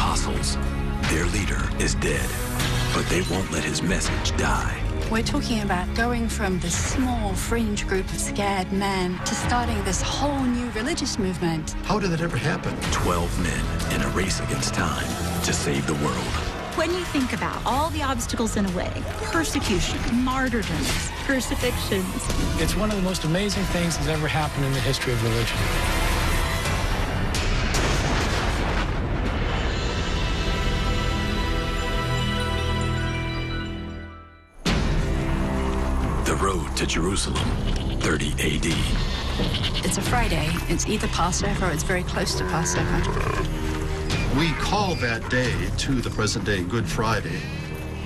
apostles. Their leader is dead, but they won't let his message die. We're talking about going from this small fringe group of scared men to starting this whole new religious movement. How did that ever happen? 12 men in a race against time to save the world. When you think about all the obstacles in a way, persecution, martyrdoms, crucifixions. It's one of the most amazing things that's ever happened in the history of religion. The road to Jerusalem, 30 AD. It's a Friday. It's either Passover or it's very close to Passover. We call that day to the present day Good Friday,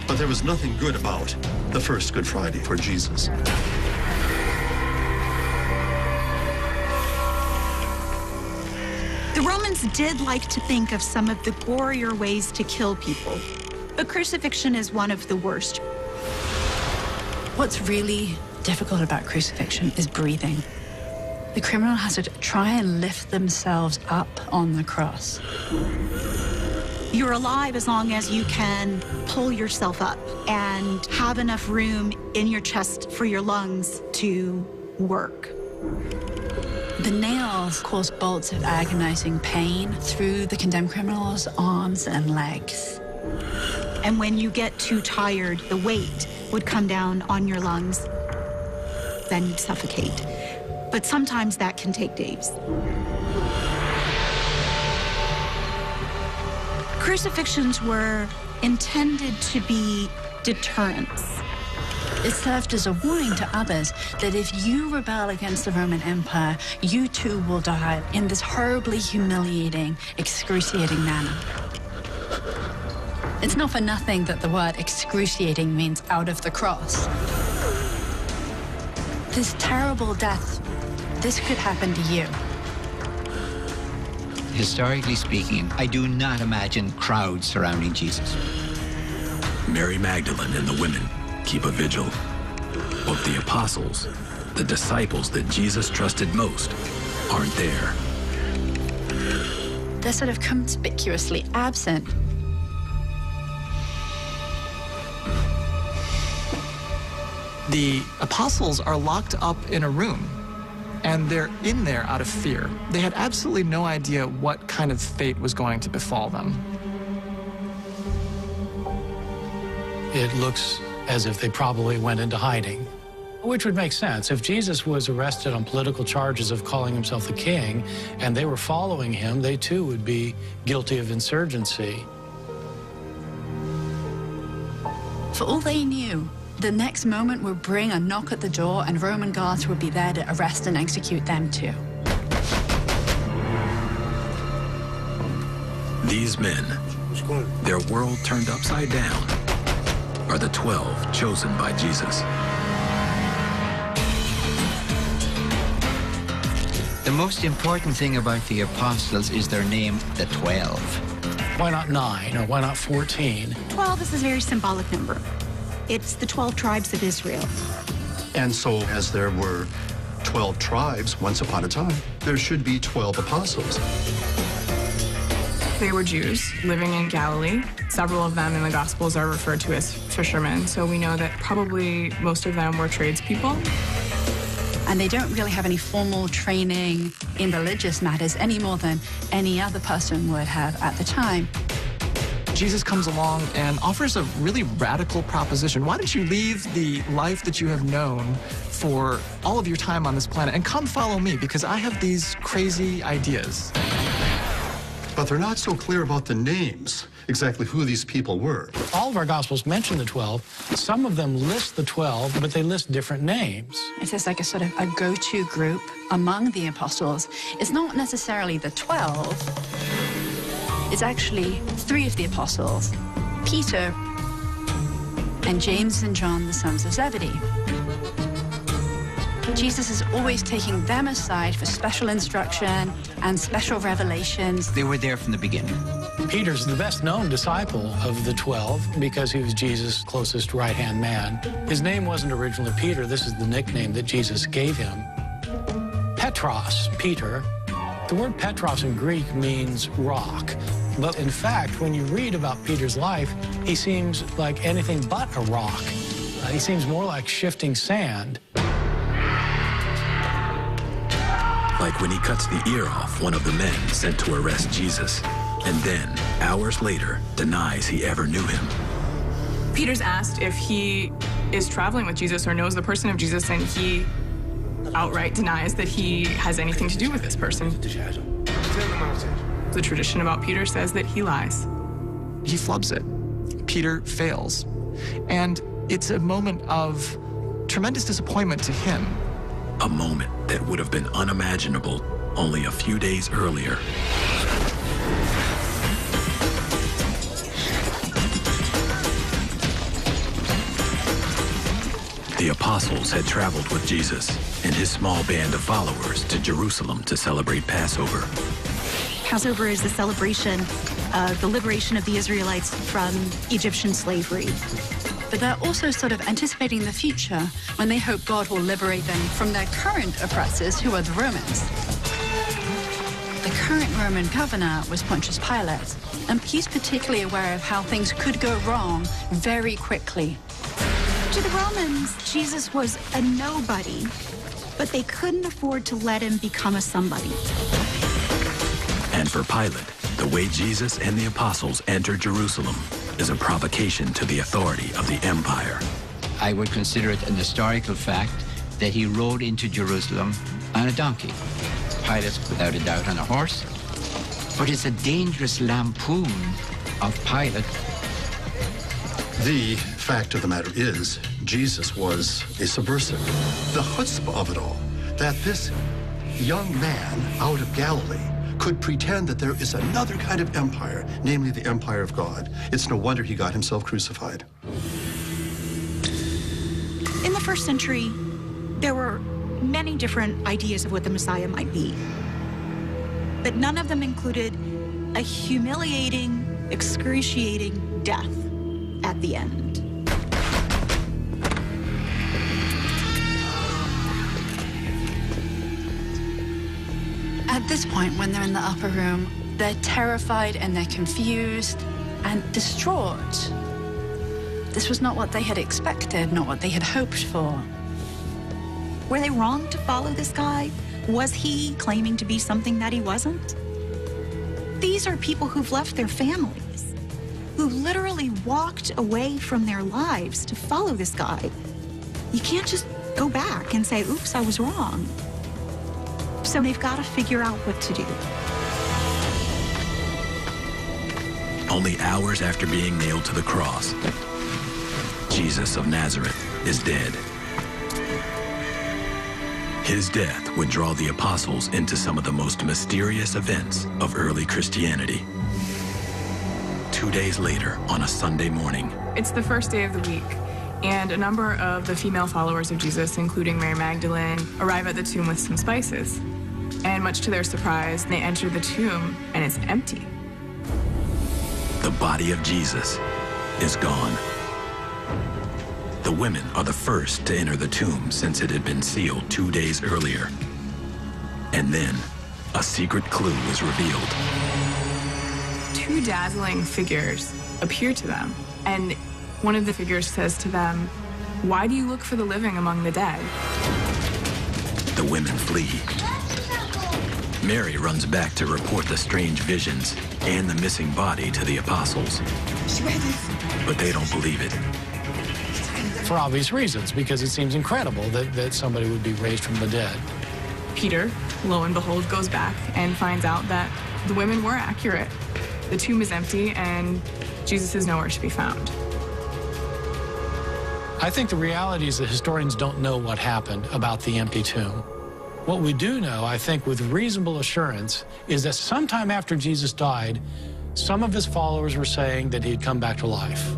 but there was nothing good about the first Good Friday for Jesus. The Romans did like to think of some of the gorier ways to kill people, but crucifixion is one of the worst. What's really difficult about crucifixion is breathing. The criminal has to try and lift themselves up on the cross. You're alive as long as you can pull yourself up and have enough room in your chest for your lungs to work. The nails cause bolts of agonizing pain through the condemned criminal's arms and legs. And when you get too tired, the weight would come down on your lungs. Then you'd suffocate. But sometimes that can take days. Crucifixions were intended to be deterrents. It served as a warning to others that if you rebel against the Roman Empire, you too will die in this horribly humiliating, excruciating manner. It's not for nothing that the word excruciating means out of the cross. This terrible death, this could happen to you. Historically speaking, I do not imagine crowds surrounding Jesus. Mary Magdalene and the women keep a vigil. But the apostles, the disciples that Jesus trusted most, aren't there. They're sort of conspicuously absent. The apostles are locked up in a room, and they're in there out of fear. They had absolutely no idea what kind of fate was going to befall them. It looks as if they probably went into hiding, which would make sense. If Jesus was arrested on political charges of calling himself the king, and they were following him, they too would be guilty of insurgency. For all they knew, the next moment would bring a knock at the door and Roman guards would be there to arrest and execute them too. These men, their world turned upside down, are the 12 chosen by Jesus. The most important thing about the apostles is their name, the 12. Why not 9 or why not 14? 12 is a very symbolic number. It's the 12 tribes of Israel. And so, as there were 12 tribes once upon a time, there should be 12 apostles. They were Jews living in Galilee. Several of them in the Gospels are referred to as fishermen, so we know that probably most of them were tradespeople. And they don't really have any formal training in religious matters any more than any other person would have at the time. Jesus comes along and offers a really radical proposition. Why don't you leave the life that you have known for all of your time on this planet and come follow me, because I have these crazy ideas. But they're not so clear about the names, exactly who these people were. All of our Gospels mention the 12. Some of them list the 12, but they list different names. If there's like a sort of a go-to group among the apostles, it's not necessarily the 12. It's actually 3 of the apostles, Peter and James and John, the sons of Zebedee. Jesus is always taking them aside for special instruction and special revelations. They were there from the beginning. Peter's the best known disciple of the 12 because he was Jesus' closest right-hand man. His name wasn't originally Peter. This is the nickname that Jesus gave him. Petros, Peter. The word Petros in Greek means rock. But in fact, when you read about Peter's life, he seems like anything but a rock. He seems more like shifting sand. Like when he cuts the ear off one of the men sent to arrest Jesus, and then, hours later, denies he ever knew him. Peter's asked if he is traveling with Jesus or knows the person of Jesus, and he outright denies that he has anything to do with this person. The tradition about Peter says that he lies. He flubs it. Peter fails. And it's a moment of tremendous disappointment to him. A moment that would have been unimaginable only a few days earlier. The apostles had traveled with Jesus and his small band of followers to Jerusalem to celebrate Passover. Passover is the celebration of the liberation of the Israelites from Egyptian slavery. But they're also sort of anticipating the future when they hope God will liberate them from their current oppressors, who are the Romans. The current Roman governor was Pontius Pilate, and he's particularly aware of how things could go wrong very quickly. To the Romans, Jesus was a nobody, but they couldn't afford to let him become a somebody. And for Pilate, the way Jesus and the apostles entered Jerusalem is a provocation to the authority of the empire. I would consider it an historical fact that he rode into Jerusalem on a donkey. Pilate, without a doubt, on a horse. But it's a dangerous lampoon of Pilate. The fact of the matter is, Jesus was a subversive. The chutzpah of it all, that this young man out of Galilee could pretend that there is another kind of empire, namely the empire of God. It's no wonder he got himself crucified. In the first century, there were many different ideas of what the Messiah might be. But none of them included a humiliating, excruciating death at the end. At this point, when they're in the upper room, they're terrified and they're confused and distraught. This was not what they had expected, not what they had hoped for. Were they wrong to follow this guy? Was he claiming to be something that he wasn't? These are people who've left their families, who literally walked away from their lives to follow this guy. You can't just go back and say, oops, I was wrong. So they've got to figure out what to do. Only hours after being nailed to the cross, Jesus of Nazareth is dead. His death would draw the apostles into some of the most mysterious events of early Christianity. 2 days later, on a Sunday morning, It's the first day of the week, and a number of the female followers of Jesus, including Mary Magdalene, arrive at the tomb with some spices. And much to their surprise, they enter the tomb, and it's empty. the body of Jesus is gone. The women are the first to enter the tomb since it had been sealed 2 days earlier. And then, a secret clue is revealed. Two dazzling figures appear to them, and one of the figures says to them, "Why do you look for the living among the dead?" The women flee. Mary runs back to report the strange visions and the missing body to the apostles. But they don't believe it. For obvious reasons, because it seems incredible that somebody would be raised from the dead. Peter, lo and behold, goes back and finds out that the women were accurate. The tomb is empty and Jesus is nowhere to be found. I think the reality is that historians don't know what happened about the empty tomb. What we do know, I think with reasonable assurance, is that sometime after Jesus died, some of his followers were saying that he'd come back to life.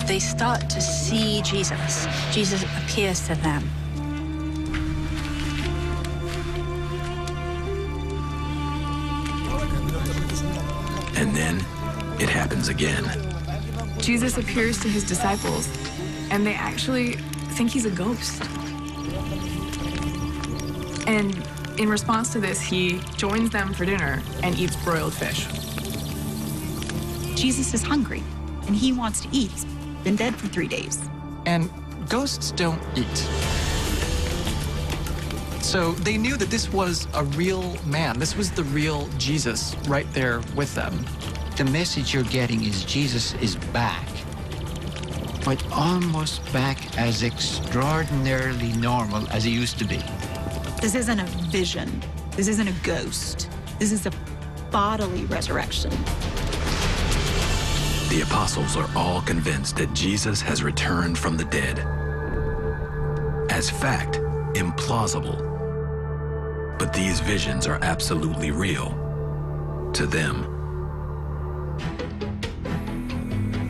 They start to see Jesus. Jesus appears to them. And then, it happens again. Jesus appears to his disciples, and they actually think he's a ghost. And In response to this, he joins them for dinner and eats broiled fish. Jesus is hungry, and he wants to eat. He's been dead for 3 days. And ghosts don't eat. So they knew that this was a real man. This was the real Jesus right there with them. The message you're getting is Jesus is back, but almost back as extraordinarily normal as he used to be. This isn't a vision. This isn't a ghost. This is a bodily resurrection. The apostles are all convinced that Jesus has returned from the dead. As fact, implausible. But these visions are absolutely real to them.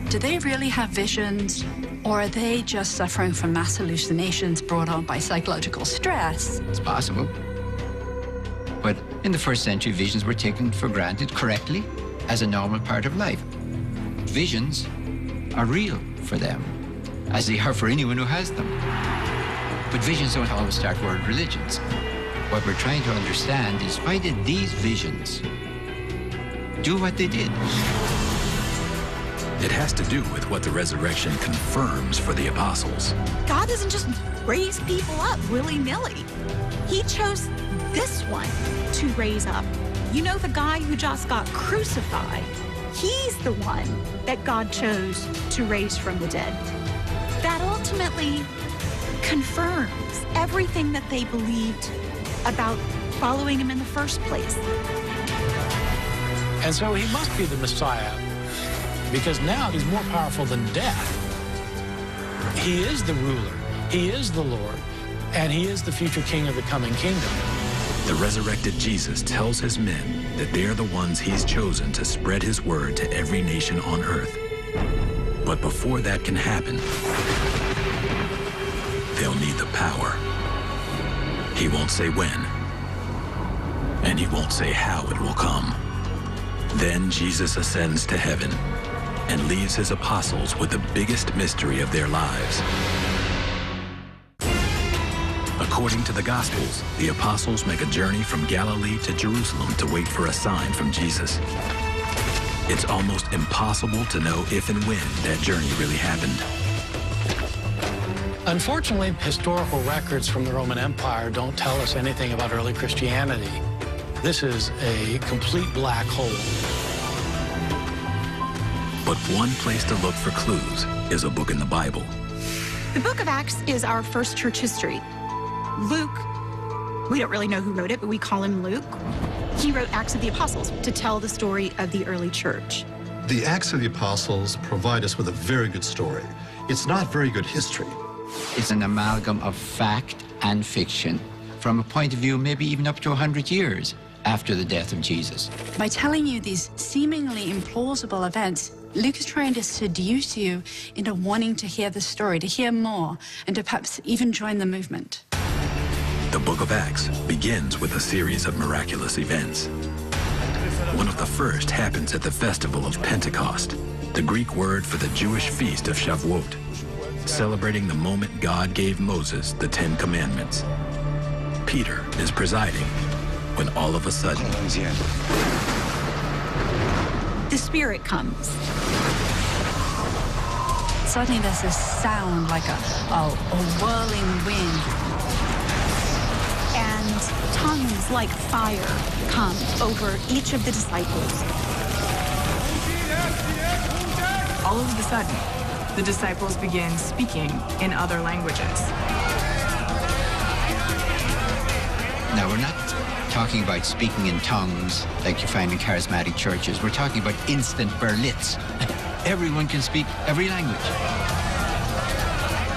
Do they really have visions, or are they just suffering from mass hallucinations brought on by psychological stress? It's possible. But in the first century, visions were taken for granted correctly as a normal part of life. Visions are real for them, as they are for anyone who has them. But visions don't always start world religions. What we're trying to understand is, why did these visions do what they did? It has to do with what the resurrection confirms for the apostles. God doesn't just raise people up willy-nilly. He chose this one to raise up. You know, the guy who just got crucified, he's the one that God chose to raise from the dead. That ultimately confirms everything that they believed about following him in the first place. And so he must be the Messiah, because now he's more powerful than death. He is the ruler, he is the Lord, and he is the future king of the coming kingdom. The resurrected Jesus tells his men that they're the ones he's chosen to spread his word to every nation on earth. But before that can happen, they'll need the power. He won't say when, and he won't say how it will come. Then Jesus ascends to heaven and leaves his apostles with the biggest mystery of their lives. According to the Gospels, the apostles make a journey from Galilee to Jerusalem to wait for a sign from Jesus. It's almost impossible to know if and when that journey really happened. Unfortunately, historical records from the Roman Empire don't tell us anything about early Christianity. This is a complete black hole. But one place to look for clues is a book in the Bible. The book of Acts is our first church history. Luke, we don't really know who wrote it, but we call him Luke. He wrote Acts of the Apostles to tell the story of the early church. The Acts of the Apostles provide us with a very good story. It's not very good history. It's an amalgam of fact and fiction, from a point of view maybe even up to 100 years after the death of Jesus. By telling you these seemingly implausible events, Luke is trying to seduce you into wanting to hear the story, to hear more, and to perhaps even join the movement. The book of Acts begins with a series of miraculous events. One of the first happens at the festival of Pentecost, the Greek word for the Jewish feast of Shavuot, celebrating the moment God gave Moses the 10 Commandments. Peter is presiding when all of a sudden, The Spirit comes. Suddenly there's this sound like a whirling wind. And tongues like fire come over each of the disciples. All of a sudden, the disciples begin speaking in other languages. Now, we're not talking about speaking in tongues like you find in charismatic churches. We're talking about instant berlitz. Everyone can speak every language.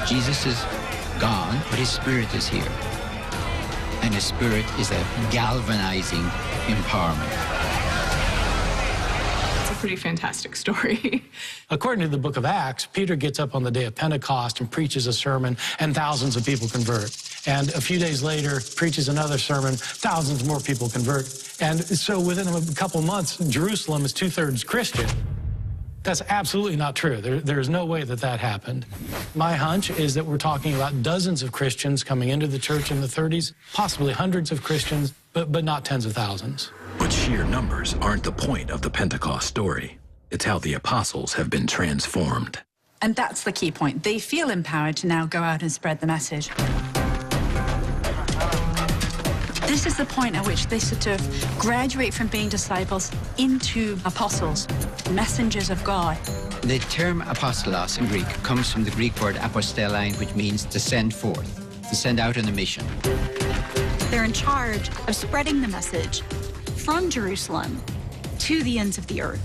Jesus is gone, but his Spirit is here. And his Spirit is a galvanizing empowerment. It's a pretty fantastic story. According to the book of Acts, Peter gets up on the day of Pentecost and preaches a sermon, and thousands of people convert. And a few days later, preaches another sermon, thousands more people convert. And so within a couple months, Jerusalem is 2/3 Christian. That's absolutely not true. There's no way that that happened. My hunch is that we're talking about dozens of Christians coming into the church in the 30s, possibly hundreds of Christians, but not tens of thousands. But sheer numbers aren't the point of the Pentecost story. It's how the apostles have been transformed. And that's the key point. They feel empowered to now go out and spread the message. This is the point at which they sort of graduate from being disciples into apostles, messengers of God. The term apostolos in Greek comes from the Greek word apostellein, which means to send forth, to send out on a mission. They're in charge of spreading the message from Jerusalem to the ends of the earth.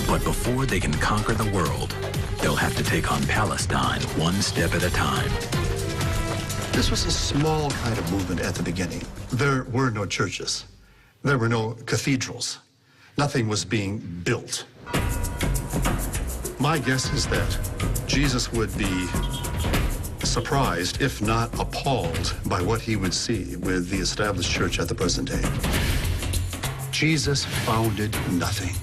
But before they can conquer the world, they'll have to take on Palestine one step at a time. This was a small kind of movement at the beginning. There were no churches. There were no cathedrals. Nothing was being built. My guess is that Jesus would be surprised, if not appalled, by what he would see with the established church at the present day. Jesus founded nothing.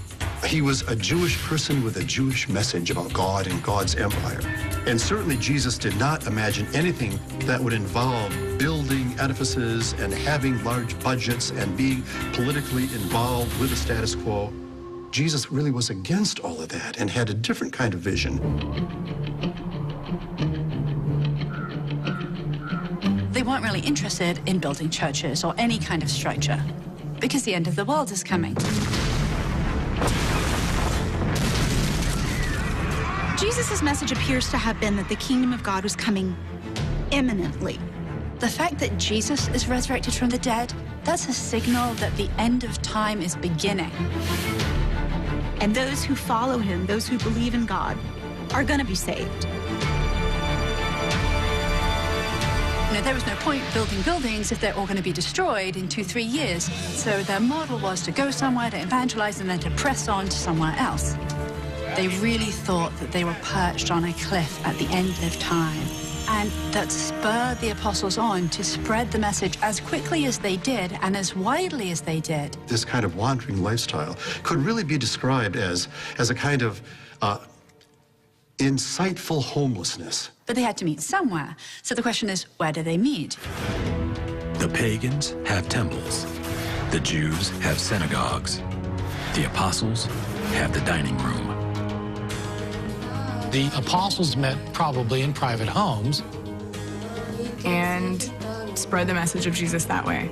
He was a Jewish person with a Jewish message about God and God's empire. And certainly Jesus did not imagine anything that would involve building edifices and having large budgets and being politically involved with the status quo. Jesus really was against all of that and had a different kind of vision. They weren't really interested in building churches or any kind of structure because the end of the world is coming. Jesus' message appears to have been that the kingdom of God was coming imminently. The fact that Jesus is resurrected from the dead, that's a signal that the end of time is beginning. And those who follow him, those who believe in God, are going to be saved. You know, there was no point building buildings if they're all going to be destroyed in 2-3 years. So their model was to go somewhere, to evangelize, and then to press on to somewhere else. They really thought that they were perched on a cliff at the end of time, and that spurred the apostles on to spread the message as quickly as they did and as widely as they did. This kind of wandering lifestyle could really be described as a kind of insightful homelessness. But they had to meet somewhere. So the question is, where do they meet? The pagans have temples. The Jews have synagogues. The apostles have the dining room. The apostles met probably in private homes. And spread the message of Jesus that way.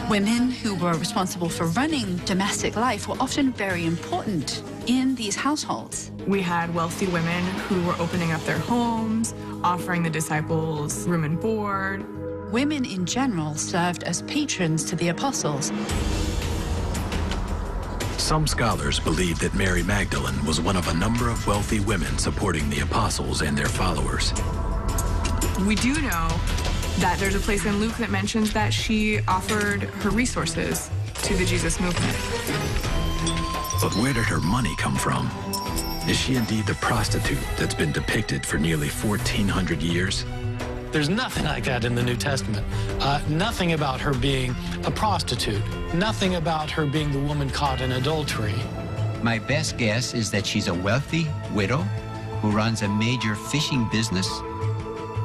Women who were responsible for running domestic life were often very important in these households. We had wealthy women who were opening up their homes, offering the disciples room and board. Women in general served as patrons to the apostles. Some scholars believe that Mary Magdalene was one of a number of wealthy women supporting the apostles and their followers. We do know that there's a place in Luke that mentions that she offered her resources to the Jesus movement. But where did her money come from? Is she indeed the prostitute that's been depicted for nearly 1,400 years? There's nothing like that in the New Testament. Nothing about her being a prostitute. Nothing about her being the woman caught in adultery. My best guess is that she's a wealthy widow who runs a major fishing business.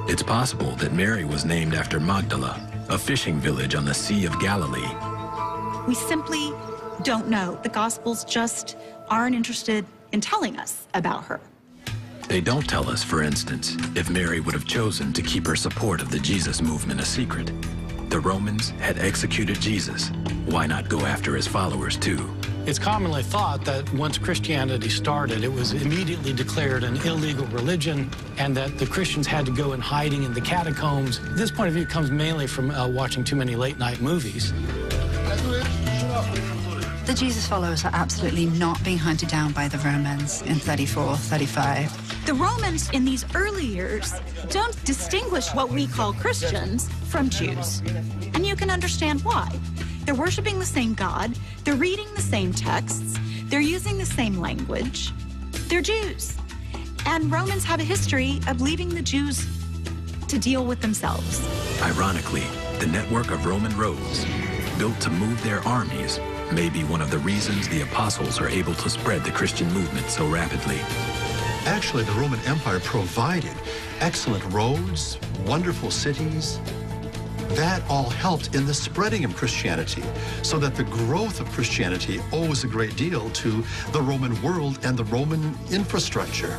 It's possible that Mary was named after Magdala, a fishing village on the Sea of Galilee. We simply don't know. The Gospels just aren't interested in telling us about her. They don't tell us, for instance, if Mary would have chosen to keep her support of the Jesus movement a secret. The Romans had executed Jesus. Why not go after his followers too? It's commonly thought that once Christianity started, it was immediately declared an illegal religion and that the Christians had to go in hiding in the catacombs. This point of view comes mainly from watching too many late-night movies. The Jesus followers are absolutely not being hunted down by the Romans in 34, 35. The Romans in these early years don't distinguish what we call Christians from Jews. And you can understand why. They're worshiping the same God, they're reading the same texts, they're using the same language. They're Jews. And Romans have a history of leaving the Jews to deal with themselves. Ironically, the network of Roman roads, built to move their armies, may be one of the reasons the apostles are able to spread the Christian movement so rapidly. Actually, the Roman Empire provided excellent roads, wonderful cities. That all helped in the spreading of Christianity, so that the growth of Christianity owes a great deal to the Roman world and the Roman infrastructure.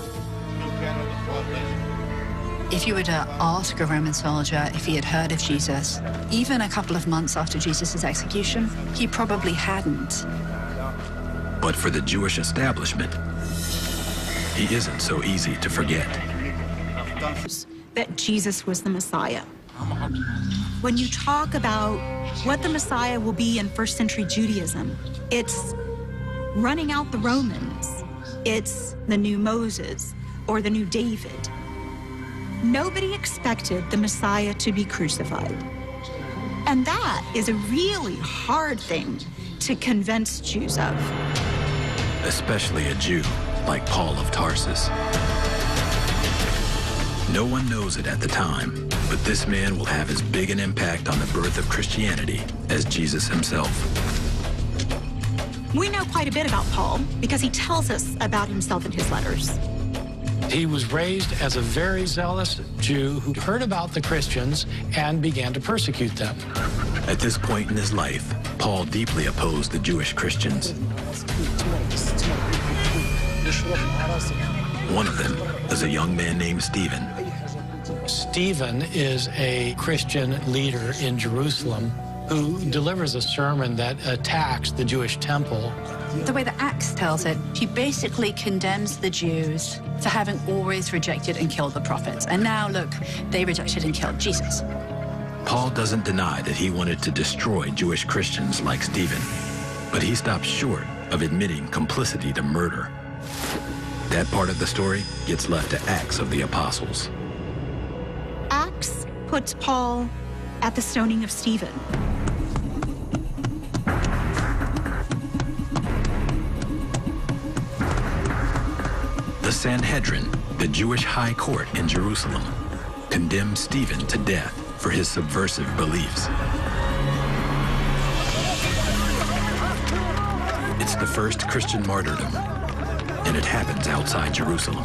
If you were to ask a Roman soldier if he had heard of Jesus, even a couple of months after Jesus' execution, he probably hadn't. But for the Jewish establishment, he isn't so easy to forget. That Jesus was the Messiah. When you talk about what the Messiah will be in first century Judaism, it's running out the Romans. It's the new Moses or the new David. Nobody expected the Messiah to be crucified. And that is a really hard thing to convince Jews of. Especially a Jew like Paul of Tarsus. No one knows it at the time, but this man will have as big an impact on the birth of Christianity as Jesus himself. We know quite a bit about Paul because he tells us about himself in his letters. He was raised as a very zealous Jew who heard about the Christians and began to persecute them. At this point in his life, Paul deeply opposed the Jewish Christians. One of them is a young man named Stephen. Stephen is a Christian leader in Jerusalem who delivers a sermon that attacks the Jewish temple. The way that Acts tells it, he basically condemns the Jews for having always rejected and killed the prophets. And now, look, they rejected and killed Jesus. Paul doesn't deny that he wanted to destroy Jewish Christians like Stephen, but he stops short of admitting complicity to murder. That part of the story gets left to Acts of the Apostles. Acts puts Paul at the stoning of Stephen. The Sanhedrin, the Jewish high court in Jerusalem, condemned Stephen to death for his subversive beliefs. It's the first Christian martyrdom, and it happens outside Jerusalem.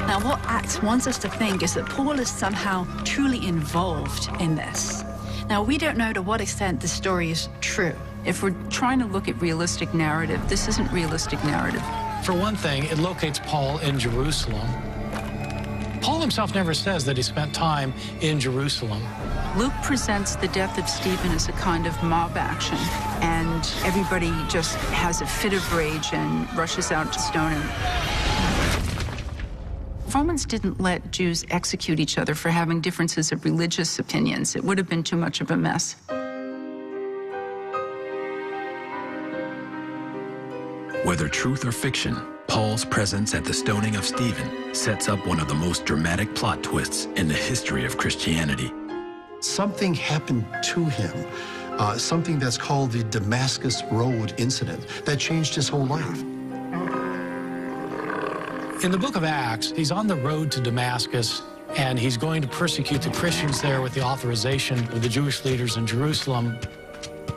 Now, what Acts wants us to think is that Paul is somehow truly involved in this. Now, we don't know to what extent the story is true. If we're trying to look at realistic narrative, this isn't realistic narrative. For one thing, it locates Paul in Jerusalem. Paul himself never says that he spent time in Jerusalem. Luke presents the death of Stephen as a kind of mob action, and everybody just has a fit of rage and rushes out to stone him. Romans didn't let Jews execute each other for having differences of religious opinions. It would have been too much of a mess. Whether truth or fiction, Paul's presence at the stoning of Stephen sets up one of the most dramatic plot twists in the history of Christianity. Something happened to him, something that's called the Damascus Road incident, that changed his whole life. In the book of Acts, he's on the road to Damascus, and he's going to persecute the Christians there with the authorization of the Jewish leaders in Jerusalem.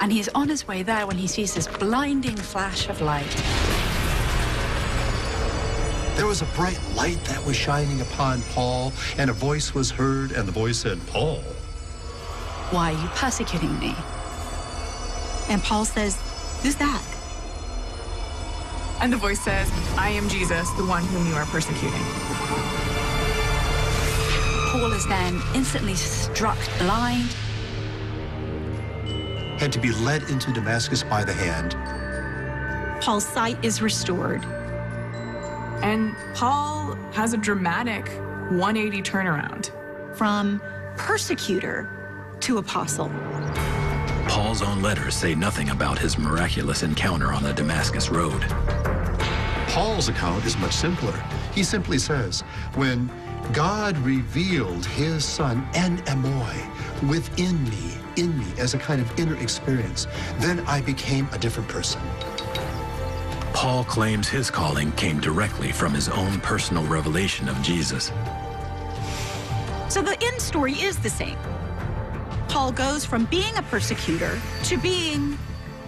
And he's on his way there when he sees this blinding flash of light. There was a bright light that was shining upon Paul, and a voice was heard, and the voice said, "Paul, Why are you persecuting me?" And Paul says, "Who's that?" And the voice says, "I am Jesus, the one whom you are persecuting." Paul is then instantly struck blind. Had to be led into Damascus by the hand. Paul's sight is restored. And Paul has a dramatic 180 turnaround. From persecutor to apostle. Paul's own letters say nothing about his miraculous encounter on the Damascus Road. Paul's account is much simpler. He simply says, when God revealed his son en moi within me, in me, as a kind of inner experience, then I became a different person. Paul claims his calling came directly from his own personal revelation of Jesus. So the end story is the same. Paul goes from being a persecutor to being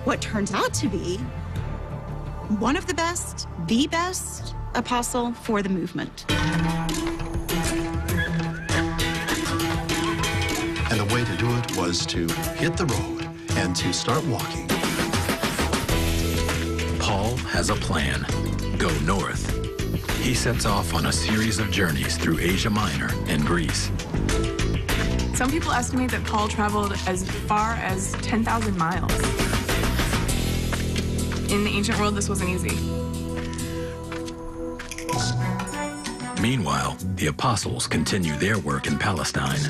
what turns out to be one of the best apostle for the movement. And the way to do it was to hit the road and to start walking. Paul has a plan. Go north. He sets off on a series of journeys through Asia Minor and Greece. Some people estimate that Paul traveled as far as 10,000 miles. In the ancient world, this wasn't easy. Meanwhile, the apostles continue their work in Palestine.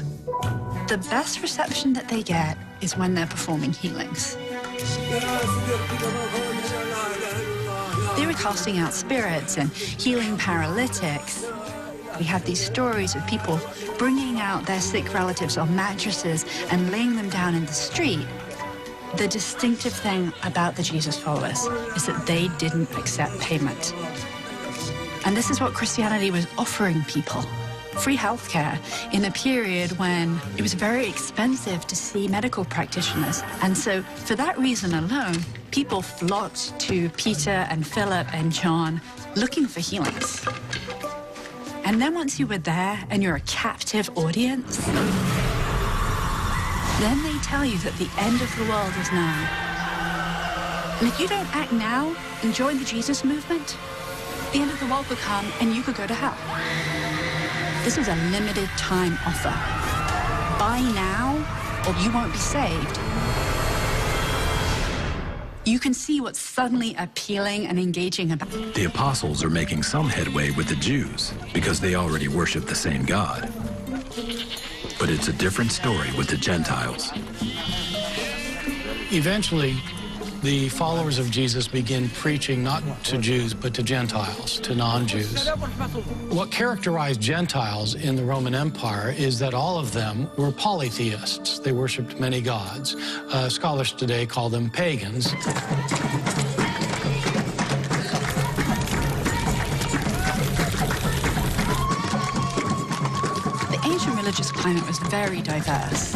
The best reception that they get is when they're performing healings. They were casting out spirits and healing paralytics. We have these stories of people bringing out their sick relatives on mattresses and laying them down in the street. The distinctive thing about the Jesus followers is that they didn't accept payment. And this is what Christianity was offering people. Free healthcare in a period when it was very expensive to see medical practitioners. And so for that reason alone, people flocked to Peter and Philip and John looking for healings. And then once you were there and you're a captive audience, then they tell you that the end of the world is now. And if you don't act now and join the Jesus movement, the end of the world will come and you could go to hell. This is a limited time offer. Buy now or you won't be saved. You can see what's suddenly appealing and engaging about it. The apostles are making some headway with the Jews because they already worship the same God. But it's a different story with the Gentiles. Eventually, the followers of Jesus begin preaching not to Jews, but to Gentiles, to non-Jews. What characterized Gentiles in the Roman Empire is that all of them were polytheists. They worshipped many gods. Scholars today call them pagans. The ancient religious climate was very diverse.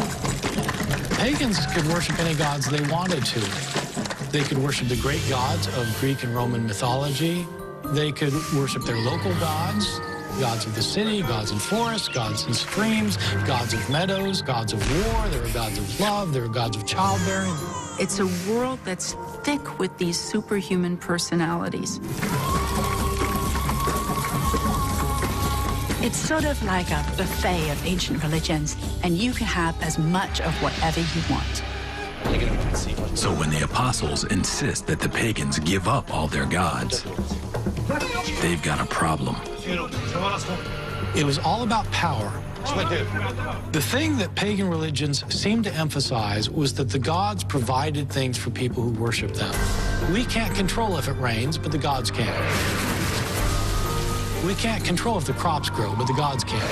Pagans could worship any gods they wanted to. They could worship the great gods of Greek and Roman mythology. They could worship their local gods, gods of the city, gods in forests, gods in streams, gods of meadows, gods of war. There were gods of love. There were gods of childbearing. It's a world that's thick with these superhuman personalities. It's sort of like a buffet of ancient religions, and you can have as much of whatever you want. So when the apostles insist that the pagans give up all their gods, they've got a problem. It was all about power. The thing that pagan religions seemed to emphasize was that the gods provided things for people who worship them. We can't control if it rains, but the gods can. We can't control if the crops grow, but the gods can.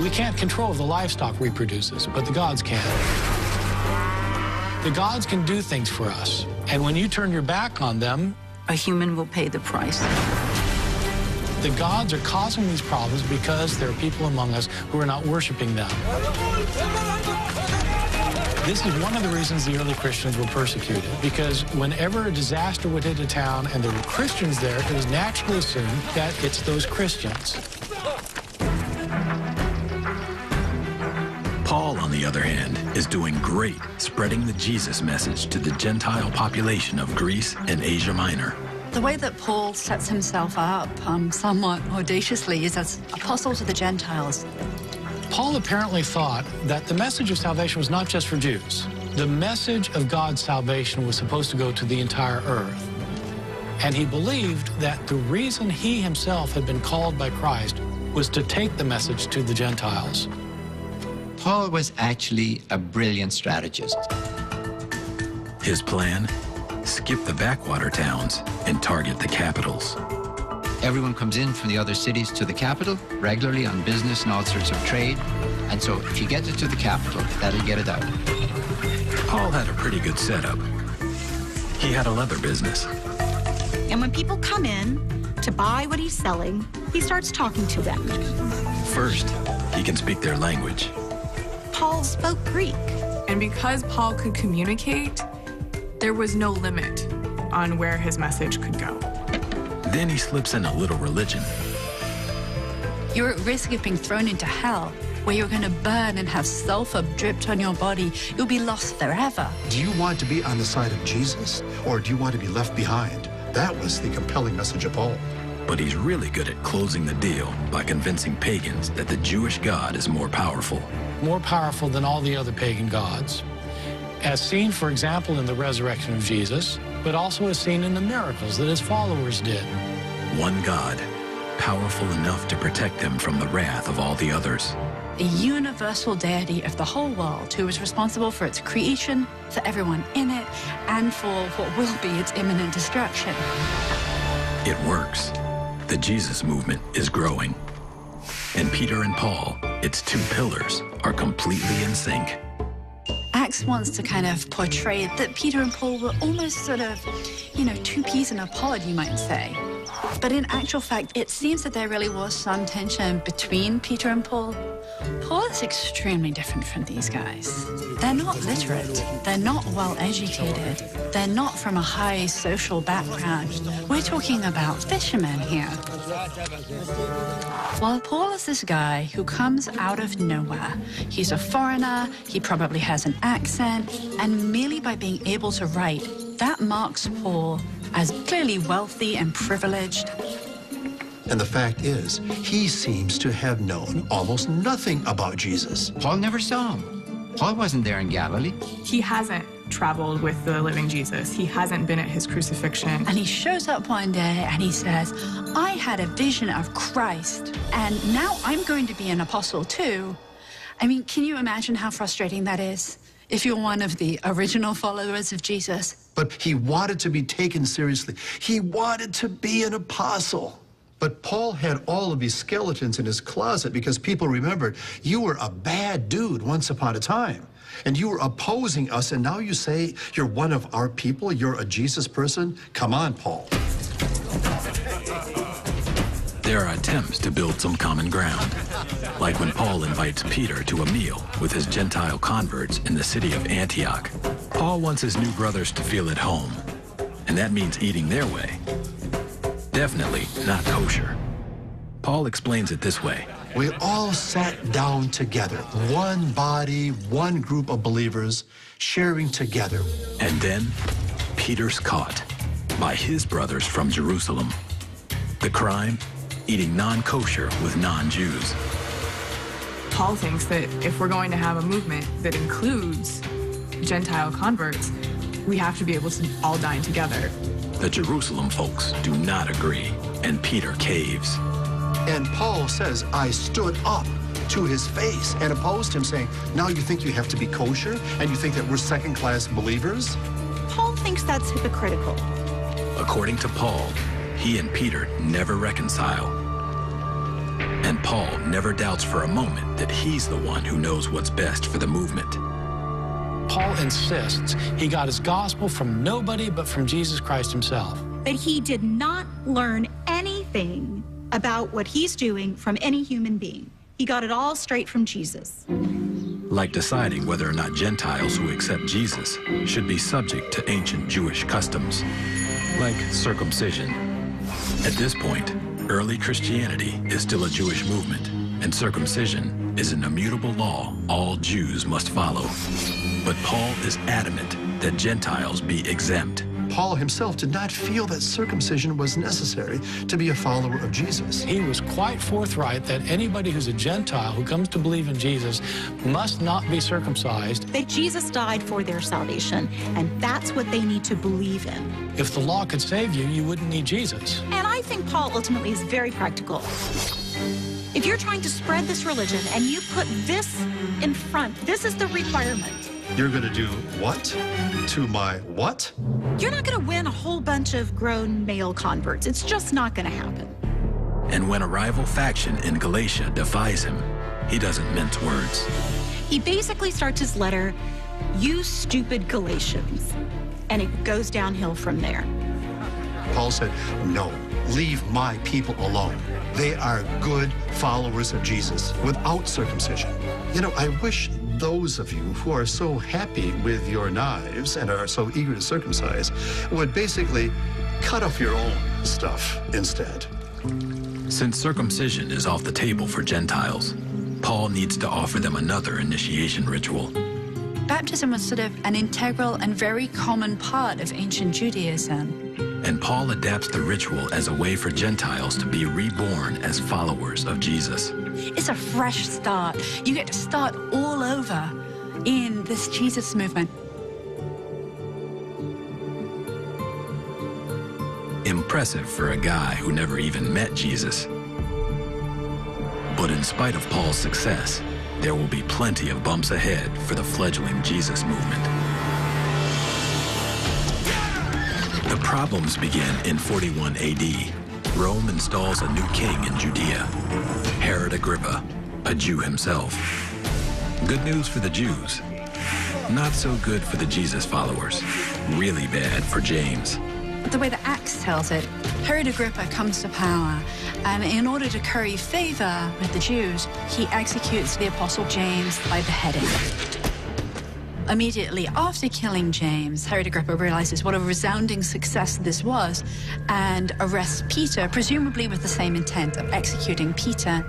We can't control if the livestock reproduces, but the gods can. The gods can do things for us, and when you turn your back on them, A human will pay the price. the gods are causing these problems because there are people among us who are not worshiping them. This is one of the reasons the early Christians were persecuted, because whenever a disaster would hit a town and there were Christians there, it was naturally assumed that it's those Christians. Paul, on the other hand, is doing great spreading the Jesus message to the Gentile population of Greece and Asia Minor. The way that Paul sets himself up somewhat audaciously is as apostle to the Gentiles. Paul apparently thought that the message of salvation was not just for Jews. The message of God's salvation was supposed to go to the entire earth. And he believed that the reason he himself had been called by Christ was to take the message to the Gentiles. Paul was actually a brilliant strategist. His plan? Skip the backwater towns and target the capitals. Everyone comes in from the other cities to the capital regularly on business and all sorts of trade. And so if you get it to the capital, that'll get it out. Paul had a pretty good setup. He had a leather business. And when people come in to buy what he's selling, he starts talking to them. First, he can speak their language. Paul spoke Greek. And because Paul could communicate, there was no limit on where his message could go. Then he slips in a little religion. You're at risk of being thrown into hell, where you're going to burn and have sulfur dripped on your body. You'll be lost forever. Do you want to be on the side of Jesus, or do you want to be left behind? That was the compelling message of Paul. But he's really good at closing the deal by convincing pagans that the Jewish God is more powerful. More powerful than all the other pagan gods. As seen, for example, in the resurrection of Jesus, but also as seen in the miracles that his followers did. One God, powerful enough to protect them from the wrath of all the others. The universal deity of the whole world, who is responsible for its creation, for everyone in it, and for what will be its imminent destruction. It works. The Jesus movement is growing. And Peter and Paul, its two pillars, are completely in sync. Acts wants to kind of portray that Peter and Paul were almost sort of, two peas in a pod, you might say. But in actual fact, it seems that there really was some tension between Peter and Paul. Paul is extremely different from these guys. They're not literate. They're not well-educated. They're not from a high social background. We're talking about fishermen here. While Paul is this guy who comes out of nowhere. He's a foreigner, he probably has an accent, and merely by being able to write, that marks Paul as clearly wealthy and privileged. And the fact is, he seems to have known almost nothing about Jesus. Paul never saw him. Paul wasn't there in Galilee. He hasn't traveled with the living Jesus. He hasn't been at his crucifixion. And he shows up one day and he says, I had a vision of Christ, and now I'm going to be an apostle too. I mean, can you imagine how frustrating that is if you're one of the original followers of Jesus? But he wanted to be taken seriously. He wanted to be an apostle. But Paul had all of these skeletons in his closet because people remembered, you were a bad dude once upon a time. And you were opposing us, and now you say you're one of our people, you're a Jesus person? Come on, Paul. There are attempts to build some common ground, like when Paul invites Peter to a meal with his Gentile converts in the city of Antioch. Paul wants his new brothers to feel at home, and that means eating their way. Definitely not kosher. Paul explains it this way. We all sat down together, one body, one group of believers, sharing together. And then Peter's caught by his brothers from Jerusalem. The crime? Eating non-kosher with non-Jews. Paul thinks that if we're going to have a movement that includes Gentile converts, we have to be able to all dine together. The Jerusalem folks do not agree, and Peter caves. And Paul says, I stood up to his face and opposed him, saying, now you think you have to be kosher, and you think that we're second-class believers? Paul thinks that's hypocritical. According to Paul, he and Peter never reconcile. And Paul never doubts for a moment that he's the one who knows what's best for the movement. Paul insists he got his gospel from nobody but from Jesus Christ himself. That he did not learn anything about what he's doing from any human being. He got it all straight from Jesus. Like deciding whether or not Gentiles who accept Jesus should be subject to ancient Jewish customs, like circumcision. At this point, early Christianity is still a Jewish movement, and circumcision is an immutable law all Jews must follow. But Paul is adamant that Gentiles be exempt. Paul himself did not feel that circumcision was necessary to be a follower of Jesus. He was quite forthright that anybody who's a Gentile who comes to believe in Jesus must not be circumcised. That Jesus died for their salvation, and that's what they need to believe in. If the law could save you, you wouldn't need Jesus. And I think Paul ultimately is very practical. If you're trying to spread this religion and you put this in front, this is the requirement. You're going to do what? To my what? You're not going to win a whole bunch of grown male converts. It's just not going to happen. And when a rival faction in Galatia defies him, he doesn't mince words. He basically starts his letter, you stupid Galatians, and it goes downhill from there. Paul said, no, leave my people alone. They are good followers of Jesus without circumcision. You know, I wish those of you who are so happy with your knives and are so eager to circumcise would basically cut off your own stuff instead. Since circumcision is off the table for Gentiles, Paul needs to offer them another initiation ritual. Baptism was sort of an integral and very common part of ancient Judaism. And Paul adapts the ritual as a way for Gentiles to be reborn as followers of Jesus. It's a fresh start. You get to start all over in this Jesus movement. Impressive for a guy who never even met Jesus. But in spite of Paul's success, there will be plenty of bumps ahead for the fledgling Jesus movement. The problems begin in 41 AD. Rome installs a new king in Judea, Herod Agrippa, a Jew himself. Good news for the Jews. Not so good for the Jesus followers. Really bad for James. The way the Acts tells it, Herod Agrippa comes to power, and in order to curry favor with the Jews, he executes the Apostle James by beheading. Immediately after killing James, Herod Agrippa realizes what a resounding success this was and arrests Peter, presumably with the same intent of executing Peter.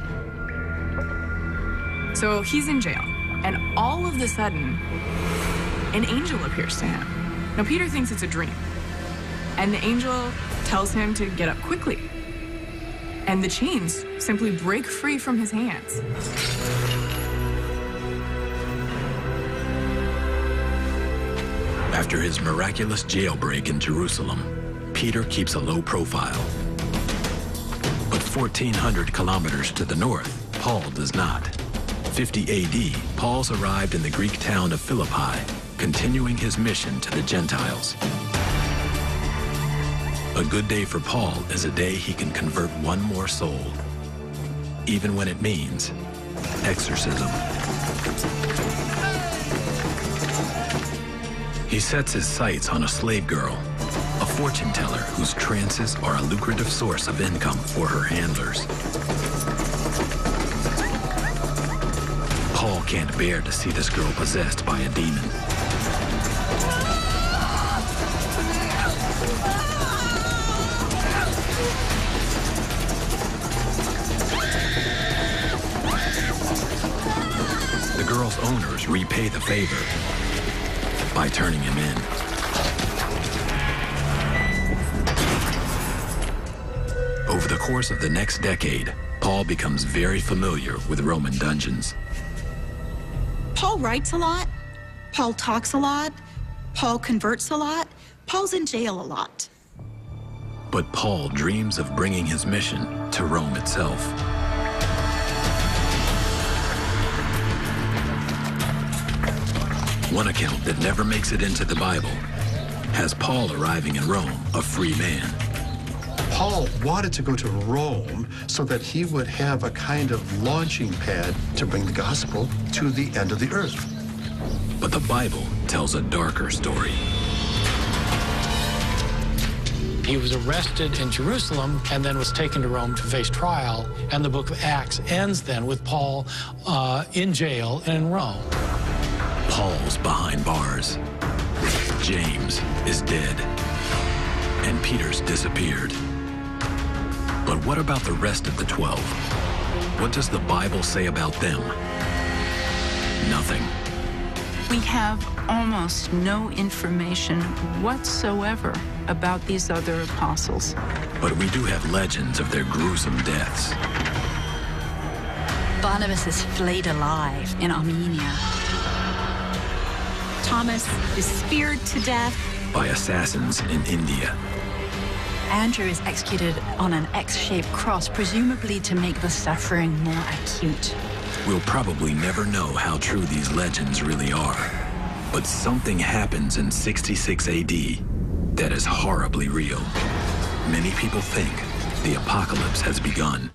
So he's in jail, and all of a sudden, an angel appears to him. Now, Peter thinks it's a dream, and the angel tells him to get up quickly, and the chains simply break free from his hands. After his miraculous jailbreak in Jerusalem, Peter keeps a low profile. But 1,400 kilometers to the north, Paul does not. 50 AD, Paul's arrived in the Greek town of Philippi, continuing his mission to the Gentiles. A good day for Paul is a day he can convert one more soul, even when it means exorcism. He sets his sights on a slave girl, a fortune teller whose trances are a lucrative source of income for her handlers. Paul can't bear to see this girl possessed by a demon. The girl's owners repay the favor by turning him in. Over the course of the next decade, Paul becomes very familiar with Roman dungeons. Paul writes a lot. Paul talks a lot. Paul converts a lot. Paul's in jail a lot. But Paul dreams of bringing his mission to Rome itself. One account that never makes it into the Bible has Paul arriving in Rome a free man. Paul wanted to go to Rome so that he would have a kind of launching pad to bring the gospel to the end of the earth. But the Bible tells a darker story. He was arrested in Jerusalem and then was taken to Rome to face trial. And the book of Acts ends then with Paul in jail in Rome. Paul's behind bars. James is dead. And Peter's disappeared. But what about the rest of the 12? What does the Bible say about them? Nothing. We have almost no information whatsoever about these other apostles. But we do have legends of their gruesome deaths. Barnabas is flayed alive in Armenia. Thomas is speared to death by assassins in India. Andrew is executed on an X-shaped cross, presumably to make the suffering more acute. We'll probably never know how true these legends really are. But something happens in 66 AD that is horribly real. Many people think the apocalypse has begun.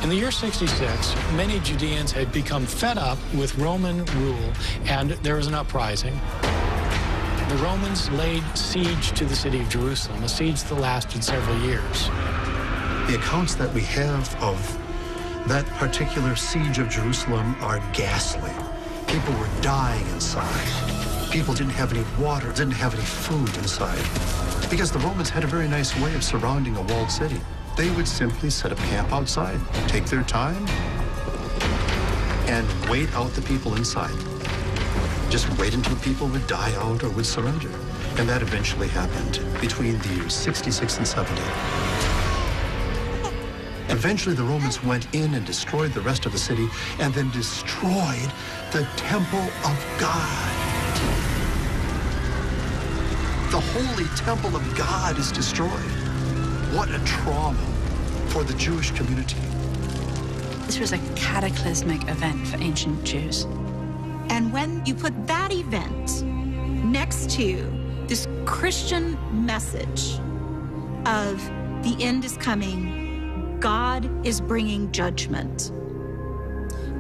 In the year 66, many Judeans had become fed up with Roman rule, and there was an uprising. The Romans laid siege to the city of Jerusalem, a siege that lasted several years. The accounts that we have of that particular siege of Jerusalem are ghastly. People were dying inside. People didn't have any water, didn't have any food inside. Because the Romans had a very nice way of surrounding a walled city. They would simply set up camp outside, take their time, and wait out the people inside. Just wait until people would die out or would surrender. And that eventually happened between the years 66 and 70. Eventually, the Romans went in and destroyed the rest of the city and then destroyed the temple of God. The holy temple of God is destroyed. What a trauma for the Jewish community. This was a cataclysmic event for ancient Jews. And when you put that event next to this Christian message of the end is coming, God is bringing judgment,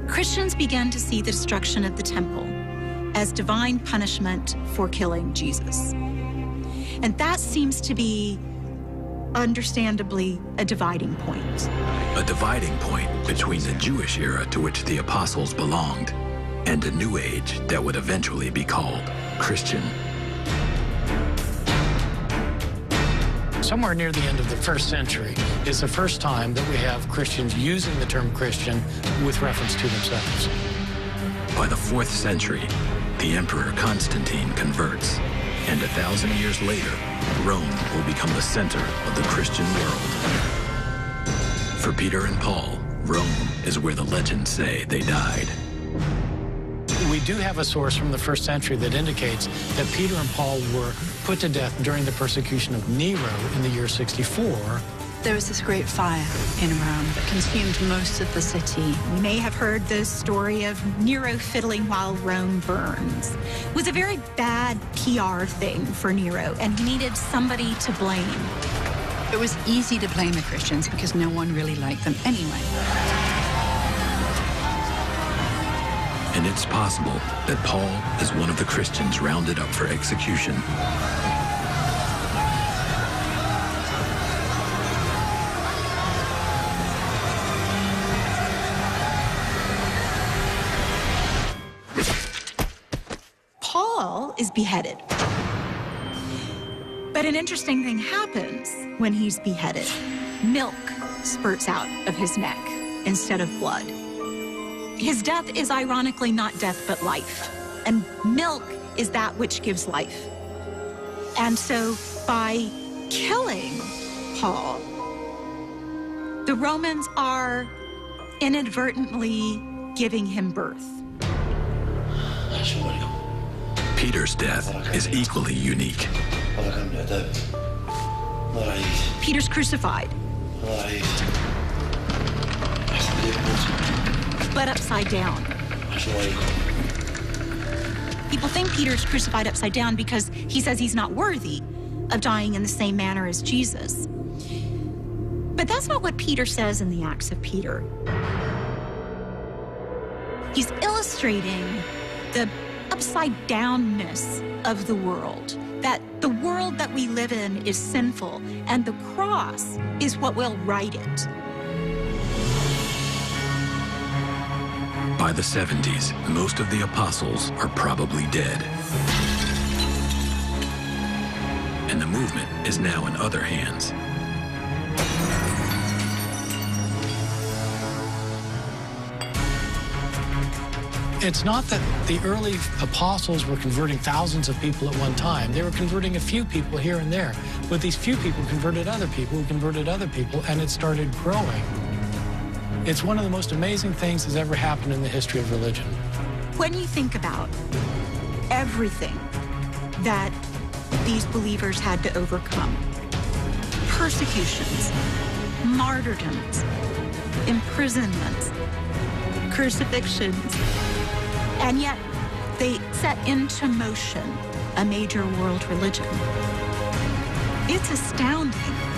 Christians began to see the destruction of the temple as divine punishment for killing Jesus. And that seems to be, understandably, a dividing point. A dividing point between the Jewish era to which the apostles belonged and a new age that would eventually be called Christian. Somewhere near the end of the 1st century is the first time that we have Christians using the term Christian with reference to themselves. By the 4th century, the Emperor Constantine converts, and 1,000 years later, Rome will become the center of the Christian world. For Peter and Paul, Rome is where the legends say they died. We do have a source from the 1st century that indicates that Peter and Paul were put to death during the persecution of Nero in the year 64. There was this great fire in Rome that consumed most of the city. You may have heard the story of Nero fiddling while Rome burns. It was a very bad PR thing for Nero, and he needed somebody to blame. It was easy to blame the Christians because no one really liked them anyway. And it's possible that Paul is one of the Christians rounded up for execution. Paul is beheaded. But an interesting thing happens when he's beheaded. Milk spurts out of his neck instead of blood. His death is ironically not death, but life. And milk is that which gives life. And so by killing Paul, the Romans are inadvertently giving him birth. Peter's death is equally unique. Peter's crucified, but upside down. People think Peter's crucified upside down because he says he's not worthy of dying in the same manner as Jesus. But that's not what Peter says in the Acts of Peter. He's illustrating the upside downness of the world, that the world that we live in is sinful, and the cross is what will right it. By the 70s, most of the apostles are probably dead. And the movement is now in other hands. It's not that the early apostles were converting thousands of people at one time. They were converting a few people here and there. But these few people converted other people who converted other people, and it started growing. It's one of the most amazing things that's ever happened in the history of religion. When you think about everything that these believers had to overcome, persecutions, martyrdoms, imprisonments, crucifixions, and yet they set into motion a major world religion. It's astounding.